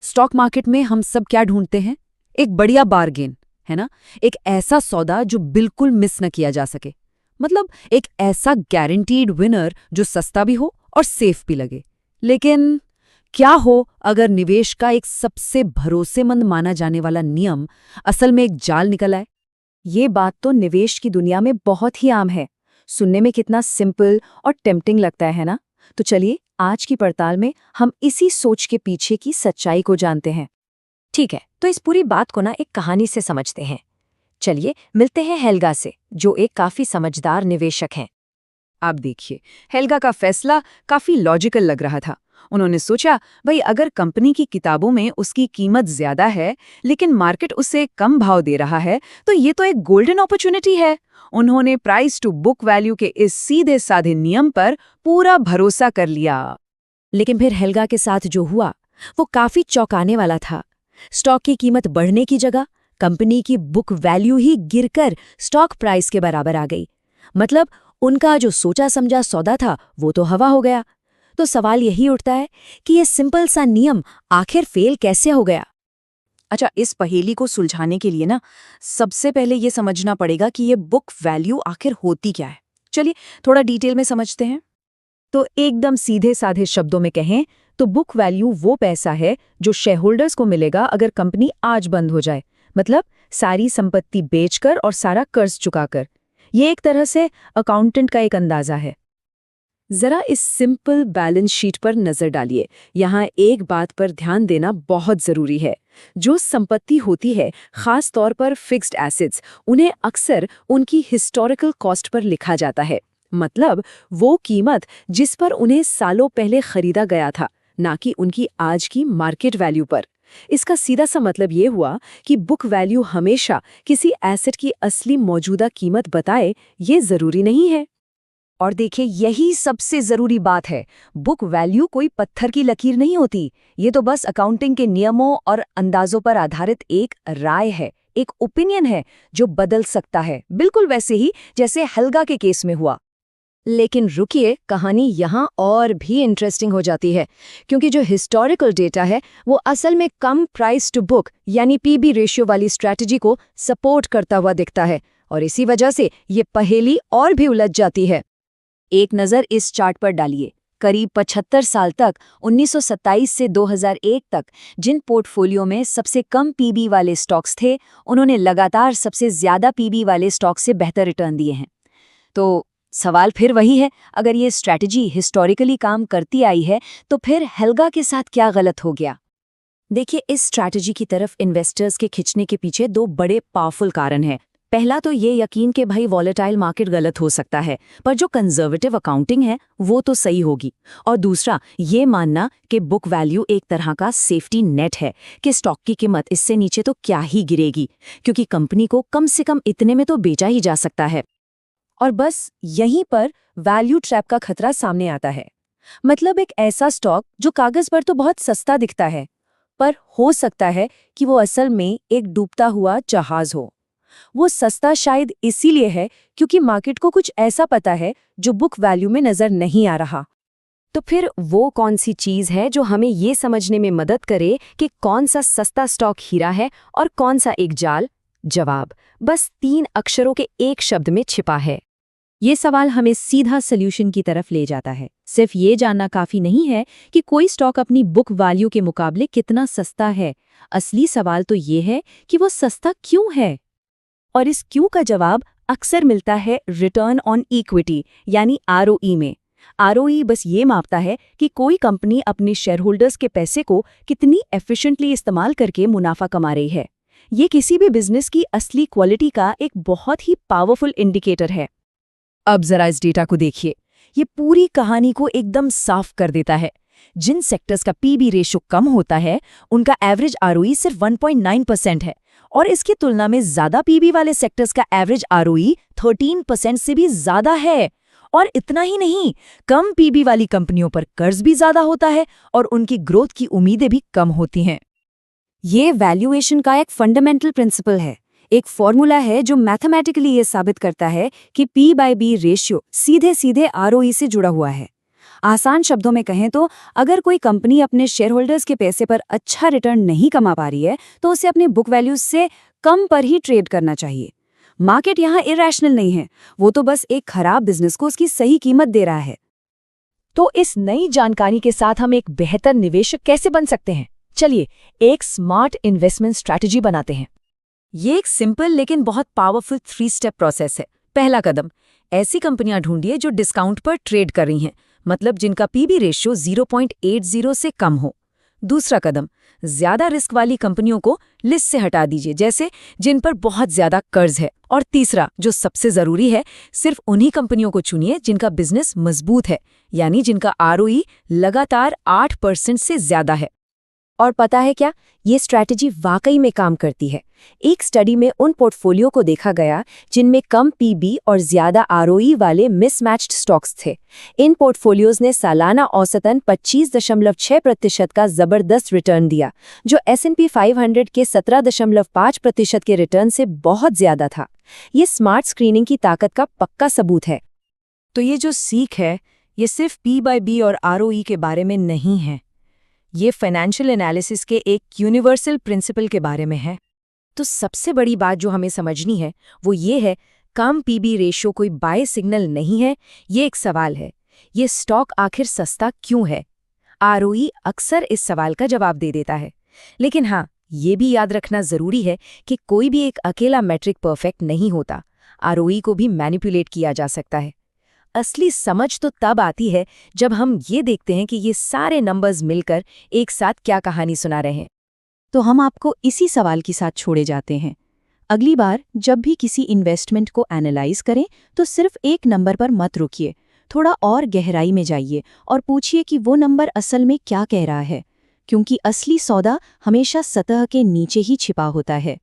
Stock market में हम सब क्या ढूंढते हैं? एक बढ़िया बार्गेन, है ना? एक ऐसा सौदा जो बिल्कुल मिस न किया जा सके। मतलब एक ऐसा गारंटीड विनर जो सस्ता भी हो और सेफ भी लगे। लेकिन क्या हो अगर निवेश का एक सबसे भरोसेमंद माना जाने वाला नियम असल में एक जाल निकल आए? ये बात तो निवेश की दुनिया में बहुत ही आम है। सुनने में कितना सिंपल और टेम्पटिंग लगता है ना? तो चलिए आज की पड़ताल में हम इसी सोच के पीछे की सच्चाई को जानते हैं। ठीक है, तो इस पूरी बात को ना एक कहानी से समझते हैं। चलिए मिलते हैं हेल्गा से, जो एक काफी समझदार निवेशक हैं। आप देखिए, हेल्गा का फैसला काफी लॉजिकल लग रहा था। उन्होंने सोचा, भाई अगर कंपनी की किताबों में उसकी कीमत ज्यादा है लेकिन मार्केट उसे कम भाव दे रहा है, तो ये तो एक गोल्डन अपॉर्चुनिटी है। उन्होंने प्राइस टू बुक वैल्यू के इस सीधे साधे नियम पर पूरा भरोसा कर लिया। लेकिन फिर हेल्गा के साथ जो हुआ वो काफी चौंकाने वाला था। स्टॉक की कीमत बढ़ने की जगह कंपनी की बुक वैल्यू ही गिरकर स्टॉक प्राइस के बराबर आ गई। मतलब उनका जो सोचा समझा सौदा था वो तो हवा हो गया। तो सवाल यही उठता है कि ये सिंपल सा नियम आखिर फेल कैसे हो गया। अच्छा, इस पहेली को सुलझाने के लिए ना सबसे पहले ये समझना पड़ेगा कि ये बुक वैल्यू आखिर होती क्या है। चलिए थोड़ा डिटेल में समझते हैं। तो एकदम सीधे साधे शब्दों में कहें तो बुक वैल्यू वो पैसा है जो शेयर होल्डर्स को मिलेगा अगर कंपनी आज बंद हो जाए। मतलब सारी संपत्ति बेचकर और सारा कर्ज चुकाकर। ये एक तरह से अकाउंटेंट का एक अंदाजा है। जरा इस सिंपल बैलेंस शीट पर नजर डालिए। यहाँ एक बात पर ध्यान देना बहुत जरूरी है। जो संपत्ति होती है, खास तौर पर फिक्स्ड एसेट्स, उन्हें अक्सर उनकी हिस्टोरिकल कॉस्ट पर लिखा जाता है। मतलब वो कीमत जिस पर उन्हें सालों पहले खरीदा गया था, ना कि उनकी आज की मार्केट वैल्यू पर। इसका सीधा सा मतलब ये हुआ कि बुक वैल्यू हमेशा किसी एसेट की असली मौजूदा कीमत बताए, ये जरूरी नहीं है। और देखिए यही सबसे जरूरी बात है, बुक वैल्यू कोई पत्थर की लकीर नहीं होती। ये तो बस अकाउंटिंग के नियमों और अंदाजों पर आधारित एक राय है, एक ओपिनियन है जो बदल सकता है, बिल्कुल वैसे ही जैसे हेल्गा के केस में हुआ। लेकिन रुकिए, कहानी यहाँ और भी इंटरेस्टिंग हो जाती है, क्योंकि जो हिस्टोरिकल डेटा है वो असल में कम प्राइस टू बुक यानी पीबी रेशियो वाली स्ट्रैटेजी को सपोर्ट करता हुआ दिखता है, और इसी वजह से ये पहेली और भी उलझ जाती है। एक नज़र इस चार्ट पर डालिए। करीब 75 साल तक 1927 से 2001 तक जिन पोर्टफोलियो में सबसे कम पीबी वाले स्टॉक्स थे, उन्होंने लगातार सबसे ज्यादा पीबी वाले स्टॉक से बेहतर रिटर्न दिए हैं। तो सवाल फिर वही है, अगर ये स्ट्रैटेजी हिस्टोरिकली काम करती आई है तो फिर हेल्गा के साथ क्या गलत हो गया? देखिए, इस स्ट्रैटेजी की तरफ इन्वेस्टर्स के खिंचने के पीछे दो बड़े पावरफुल कारण हैं। पहला तो ये यकीन कि भाई वॉलेटाइल मार्केट गलत हो सकता है, पर जो कंजर्वेटिव अकाउंटिंग है वो तो सही होगी। और दूसरा ये मानना कि बुक वैल्यू एक तरह का सेफ्टी नेट है कि स्टॉक की कीमत इससे नीचे तो क्या ही गिरेगी, क्योंकि कंपनी को कम से कम इतने में तो बेचा ही जा सकता है। और बस यहीं पर वैल्यू ट्रैप का खतरा सामने आता है। मतलब एक ऐसा स्टॉक जो कागज पर तो बहुत सस्ता दिखता है, पर हो सकता है कि वो असल में एक डूबता हुआ जहाज हो। वो सस्ता शायद इसीलिए है क्योंकि मार्केट को कुछ ऐसा पता है जो बुक वैल्यू में नजर नहीं आ रहा। तो फिर वो कौन सी चीज है जो हमें ये समझने में मदद करे कि कौन सा सस्ता स्टॉक हीरा है और कौन सा एक जाल? जवाब बस 3 अक्षरों के एक शब्द में छिपा है। ये सवाल हमें सीधा सॉल्यूशन की तरफ ले जाता है। सिर्फ ये जानना काफी नहीं है कि कोई स्टॉक अपनी बुक वैल्यू के मुकाबले कितना सस्ता है। असली सवाल तो ये है कि वो सस्ता क्यों है। और इस क्यों का जवाब अक्सर मिलता है रिटर्न ऑन इक्विटी यानी आरओई में। आरओई बस ये मापता है कि कोई कंपनी अपने शेयर होल्डर्स के पैसे को कितनी एफिशिएंटली इस्तेमाल करके मुनाफा कमा रही है। ये किसी भी बिजनेस की असली क्वालिटी का एक बहुत ही पावरफुल इंडिकेटर है। अब जरा इस डेटा को देखिए, ये पूरी कहानी को एकदम साफ कर देता है। जिन सेक्टर्स का पीबी रेशियो कम होता है उनका एवरेज आरओई सिर्फ 1.9% है, और इसकी तुलना में ज्यादा पीबी वाले सेक्टर्स का एवरेज आरओई 13% से भी ज्यादा है। और इतना ही नहीं, कम पीबी वाली कंपनियों पर कर्ज भी ज्यादा होता है और उनकी ग्रोथ की उम्मीदें भी कम होती हैं। ये वैल्यूएशन का एक फंडामेंटल प्रिंसिपल है, एक फॉर्मूला है जो मैथमेटिकली ये साबित करता है कि P/B रेशियो सीधे सीधे आरओई से जुड़ा हुआ है। आसान शब्दों में कहें तो अगर कोई कंपनी अपने शेयर होल्डर्स के पैसे पर अच्छा रिटर्न नहीं कमा पा रही है तो उसे अपने बुक वैल्यूज से कम पर ही ट्रेड करना चाहिए। मार्केट यहाँ इरैशनल नहीं है, वो तो बस एक खराब बिजनेस को उसकी सही कीमत दे रहा है। तो इस नई जानकारी के साथ हम एक बेहतर निवेशक कैसे बन सकते हैं? चलिए एक स्मार्ट इन्वेस्टमेंट स्ट्रैटेजी बनाते हैं। ये एक सिंपल लेकिन बहुत पावरफुल 3 स्टेप प्रोसेस है। पहला कदम, ऐसी कंपनियां ढूंढिए जो डिस्काउंट पर ट्रेड कर रही हैं, मतलब जिनका पीबी रेशियो 0.80 से कम हो। दूसरा कदम, ज्यादा रिस्क वाली कंपनियों को लिस्ट से हटा दीजिए, जैसे जिन पर बहुत ज्यादा कर्ज है। और तीसरा, जो सबसे जरूरी है, सिर्फ उन्हीं कंपनियों को चुनिए जिनका बिजनेस मजबूत है, यानी जिनका आरओई लगातार 8% से ज्यादा है। और पता है क्या, ये स्ट्रैटेजी वाकई में काम करती है। एक स्टडी में उन पोर्टफोलियो को देखा गया जिनमें कम पीबी और ज्यादा आरओई वाले मिसमैच्ड स्टॉक्स थे। इन पोर्टफोलियोज ने सालाना औसतन 25.6% का जबरदस्त रिटर्न दिया, जो S&P 500 के 17.5% के रिटर्न से बहुत ज्यादा था। ये स्मार्ट स्क्रीनिंग की ताकत का पक्का सबूत है। तो ये जो सीख है, ये सिर्फ P/B और आरओई के बारे में नहीं है, ये फाइनेंशियल एनालिसिस के एक यूनिवर्सल प्रिंसिपल के बारे में है। तो सबसे बड़ी बात जो हमें समझनी है वो ये है, कम पीबी रेशियो कोई बाय सिग्नल नहीं है, ये एक सवाल है, ये स्टॉक आखिर सस्ता क्यों है? आरओई अक्सर इस सवाल का जवाब दे देता है। लेकिन हाँ, ये भी याद रखना जरूरी है कि कोई भी एक अकेला मैट्रिक परफेक्ट नहीं होता। आरओई को भी मैनिपुलेट किया जा सकता है। असली समझ तो तब आती है जब हम ये देखते हैं कि ये सारे नंबर्स मिलकर एक साथ क्या कहानी सुना रहे हैं। तो हम आपको इसी सवाल के साथ छोड़े जाते हैं। अगली बार जब भी किसी इन्वेस्टमेंट को एनालाइज करें तो सिर्फ एक नंबर पर मत रुकिए, थोड़ा और गहराई में जाइए और पूछिए कि वो नंबर असल में क्या कह रहा है, क्योंकि असली सौदा हमेशा सतह के नीचे ही छिपा होता है।